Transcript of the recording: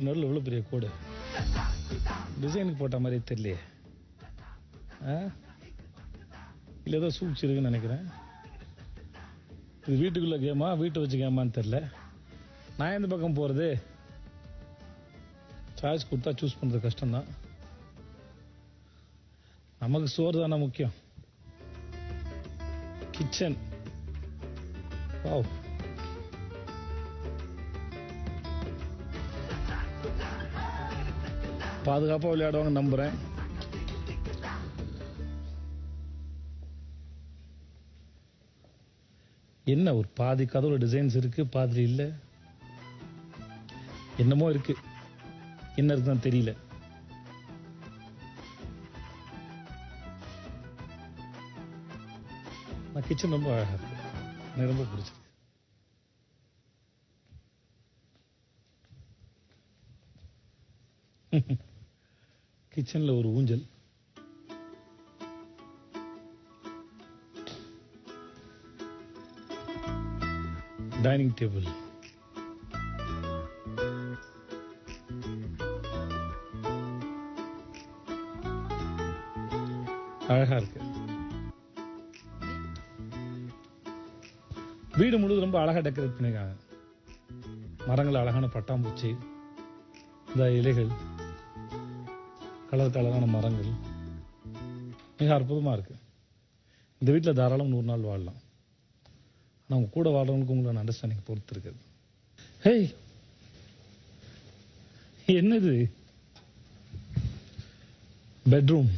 வீட்டுக்கு நடுவில் எவ்வளோ பெரிய கோடு டிசைனுக்கு போட்ட மாதிரியே தெரியலையே. இல்லை ஏதோ சூழ்ச்சி இருக்குன்னு நினைக்கிறேன். இது வீட்டுக்குள்ளே கேமா வீட்டை வச்சு கேமான்னு தெரில. நான் எந்த பக்கம் போகிறது? சாய்ஸ் கொடுத்தா சூஸ் பண்ணுறது கஷ்டம்தான். நமக்கு சோறு தானே முக்கியம். கிச்சன் வாவ், பாதுகாப்பாக விளையாடுவாங்க நம்புகிறேன். என்ன ஒரு பாதி கதவுல டிசைன்ஸ் இருக்கு, பாதி இல்லை. என்னமோ இருக்கு, என்ன இருக்குன்னு தெரியல. நான் கிச்சன் ரொம்ப அழகா இருக்கு, எனக்கு ரொம்ப பிடிச்சிருக்கு. கிச்சன்ல ஒரு ஊஞ்சல், டைனிங் டேபிள், அழகா இருக்கு. வீடு முழுவதும் ரொம்ப அழகா டெக்கரேட் பண்ணிருக்காங்க. மரங்கள், அழகான பட்டாம்பூச்சி, இந்த இலைகள், கலர் கலரான மரங்கள், மிக அற்புதமா இருக்கு. இந்த வீட்டில் தாராளம் 100 நாள் வாழலாம். ஆனால் உங்க கூட வாழ்றவங்களுக்கு உங்களோட அண்டர்ஸ்டாண்டிங் பொறுத்து இருக்குது. ஹேய், என்னது? பெட்ரூம்